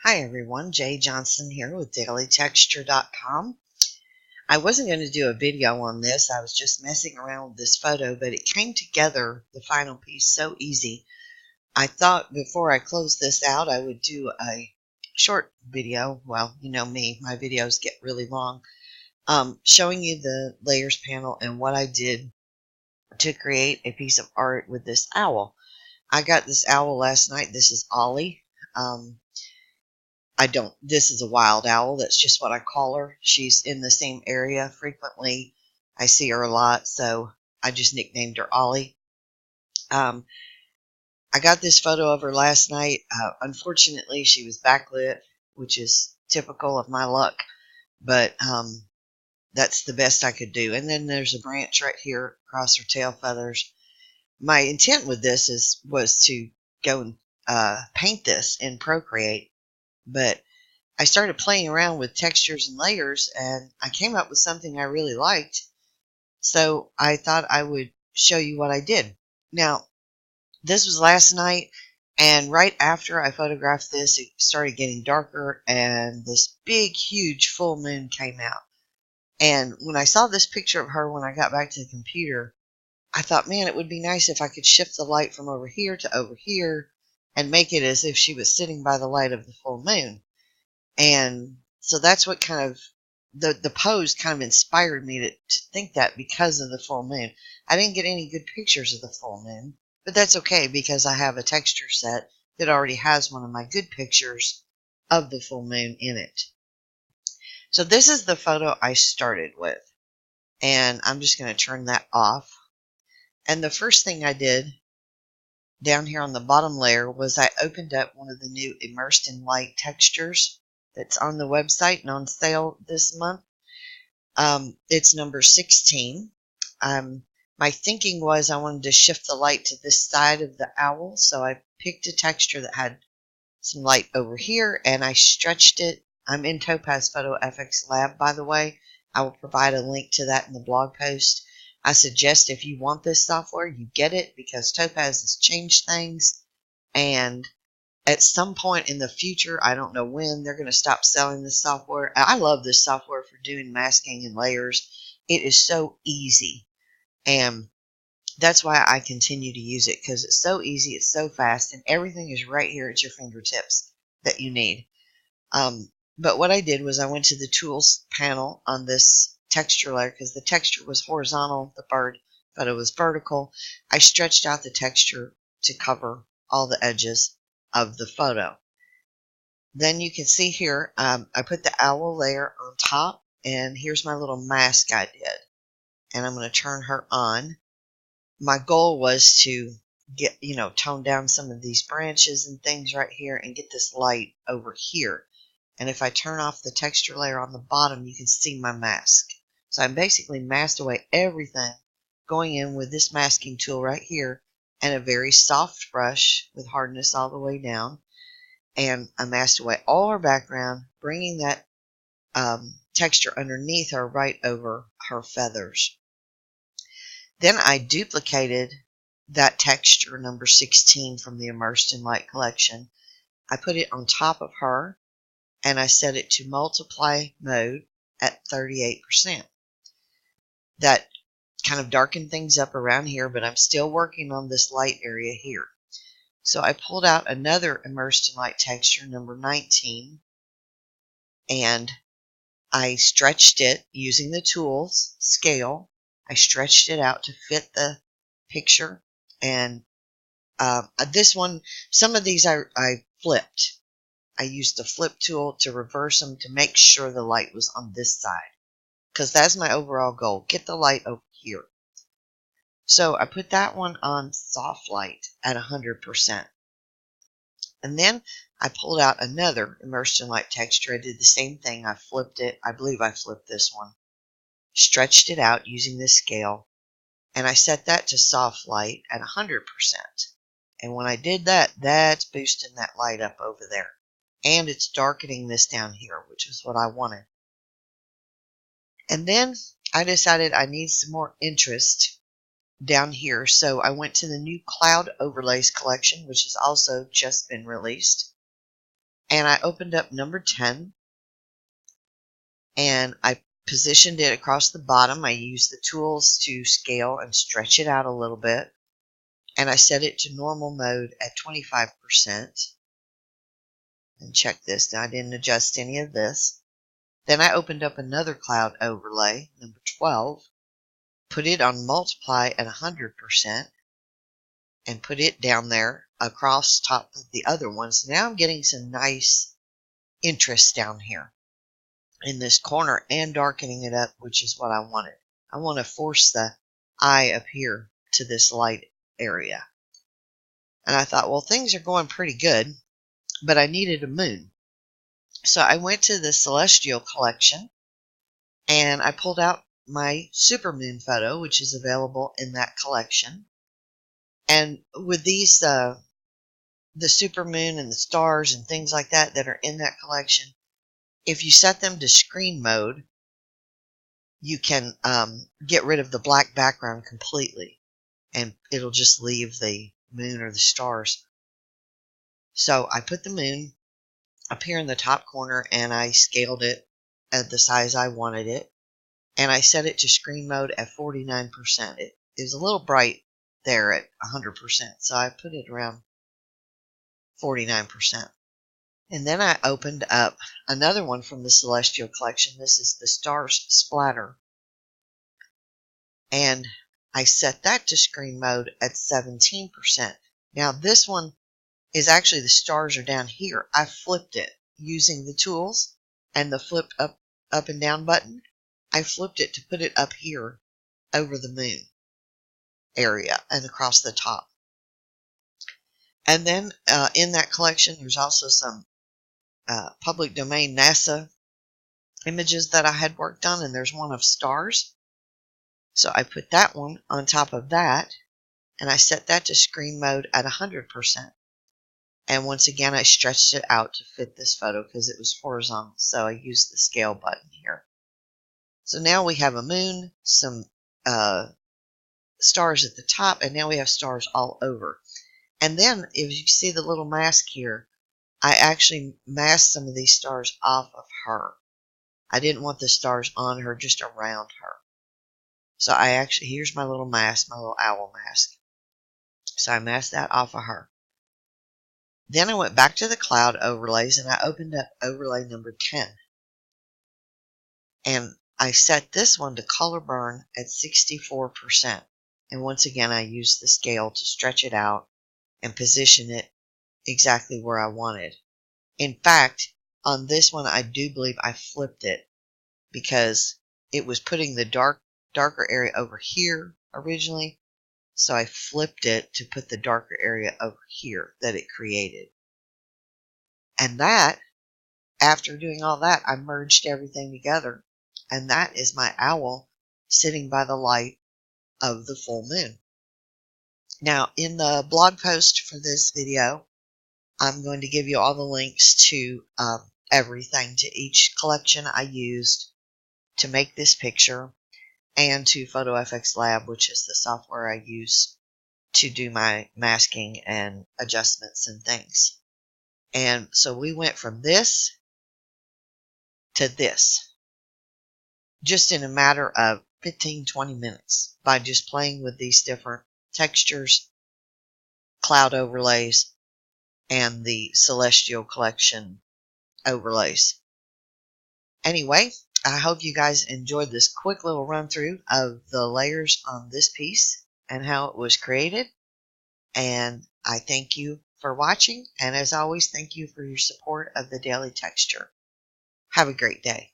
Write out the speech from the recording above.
Hi everyone, Jay Johnson here with dailytexture.com. I wasn't going to do a video on this. I was just messing around with this photo, but it came together, the final piece, so easy. I thought before I close this out, I would do a short video. Well, you know me, my videos get really long, showing you the layers panel and what I did to create a piece of art with this owl. I got this owl last night. This is Ollie. This is a wild owl. That's just what I call her. She's in the same area frequently. I see her a lot, so I just nicknamed her Ollie. I got this photo of her last night. Unfortunately, she was backlit, which is typical of my luck, but that's the best I could do. And then there's a branch right here across her tail feathers. My intent with this was to go and paint this in Procreate, but I started playing around with textures and layers, and I came up with something I really liked. So I thought I would show you what I did. Now, this was last night, and right after I photographed this, it started getting darker, and this big, huge full moon came out. And when I saw this picture of her when I got back to the computer, I thought, man, it would be nice if I could shift the light from over here to over here and make it as if she was sitting by the light of the full moon. And so that's what kind of the pose kind of inspired me to think that, because of the full moon. I didn't get any good pictures of the full moon, but that's okay because I have a texture set that already has one of my good pictures of the full moon in it. So this is the photo I started with, and I'm just going to turn that off. And the first thing I did down here on the bottom layer was I opened up one of the new Immersed in Light textures that's on the website and on sale this month. It's number 16. My thinking was I wanted to shift the light to this side of the owl, so I picked a texture that had some light over here, and I stretched it. I'm in Topaz Photo FX Lab, by the way. I will provide a link to that in the blog post. I suggest if you want this software, you get it, because Topaz has changed things, and at some point in the future, I don't know when, they're going to stop selling this software. I love this software for doing masking and layers. It is so easy, and that's why I continue to use it, because it's so easy, it's so fast, and everything is right here at your fingertips that you need. But what I did was I went to the Tools panel on this texture layer, because the texture was horizontal, the bird photo was vertical. I stretched out the texture to cover all the edges of the photo. Then you can see here, I put the owl layer on top, and here's my little mask I did. And I'm going to turn her on. My goal was to get, tone down some of these branches and things right here and get this light over here. And if I turn off the texture layer on the bottom, you can see my mask. So I basically masked away everything, going in with this masking tool right here and a very soft brush with hardness all the way down. And I masked away all her background, bringing that texture underneath her right over her feathers. Then I duplicated that texture, number 16, from the Immersed in Light collection. I put it on top of her, and I set it to multiply mode at 38%. That kind of darkened things up around here, but I'm still working on this light area here. So I pulled out another Immersed in Light texture, number 19, and I stretched it using the tools, scale. I stretched it out to fit the picture, and this one, some of these I flipped. I used the flip tool to reverse them to make sure the light was on this side, because that's my overall goal, get the light over here. So I put that one on soft light at 100%. And then I pulled out another Immersed in Light texture. I did the same thing. I flipped it. I believe I flipped this one. Stretched it out using this scale, and I set that to soft light at 100%. And when I did that, that's boosting that light up over there. And it's darkening this down here, which is what I wanted. And then I decided I need some more interest down here, so I went to the new Cloud Overlays collection, which has also just been released. And I opened up number 10 and I positioned it across the bottom. I used the tools to scale and stretch it out a little bit. And I set it to normal mode at 25%. And check this. Now I didn't adjust any of this. Then I opened up another cloud overlay, number 12, put it on multiply at 100%, and put it down there across top of the other ones. Now I'm getting some nice interest down here in this corner and darkening it up, which is what I wanted. I want to force the eye up here to this light area. And I thought, well, things are going pretty good, but I needed a moon. So I went to the Celestial collection and I pulled out my supermoon photo, which is available in that collection. And with these, the supermoon and the stars and things like that that are in that collection, if you set them to screen mode, you can get rid of the black background completely, and it'll just leave the moon or the stars. So I put the moon up here in the top corner and I scaled it at the size I wanted it, and I set it to screen mode at 49%. It was a little bright there at 100%, so I put it around 49%. And then I opened up another one from the Celestial collection. This is the Stars Splatter. And I set that to screen mode at 17%. Now this one is actually, the stars are down here. I flipped it using the tools and the flip up and down button. I flipped it to put it up here over the moon area and across the top. And then in that collection, there's also some public domain NASA images that I had worked on, and there's one of stars. So I put that one on top of that, and I set that to screen mode at 100%. And once again, I stretched it out to fit this photo because it was horizontal, so I used the scale button here. So now we have a moon, some stars at the top, and now we have stars all over. And then, if you see the little mask here, I actually masked some of these stars off of her. I didn't want the stars on her, just around her. So I actually, here's my little mask, my little owl mask. So I masked that off of her. Then I went back to the cloud overlays and I opened up overlay number 10. And I set this one to color burn at 64%. And once again, I used the scale to stretch it out and position it exactly where I wanted. In fact, on this one, I do believe I flipped it because it was putting the darker area over here originally. So I flipped it to put the darker area over here that it created. And that, after doing all that, I merged everything together. And that is my owl sitting by the light of the full moon. Now, in the blog post for this video, I'm going to give you all the links to everything, to each collection I used to make this picture, and to PhotoFX Lab, which is the software I use to do my masking and adjustments and things. And so we went from this to this just in a matter of 15-20 minutes by just playing with these different textures, cloud overlays, and the Celestial collection overlays. Anyway, I hope you guys enjoyed this quick little run through of the layers on this piece and how it was created. And I thank you for watching. And as always, thank you for your support of the Daily Texture. Have a great day.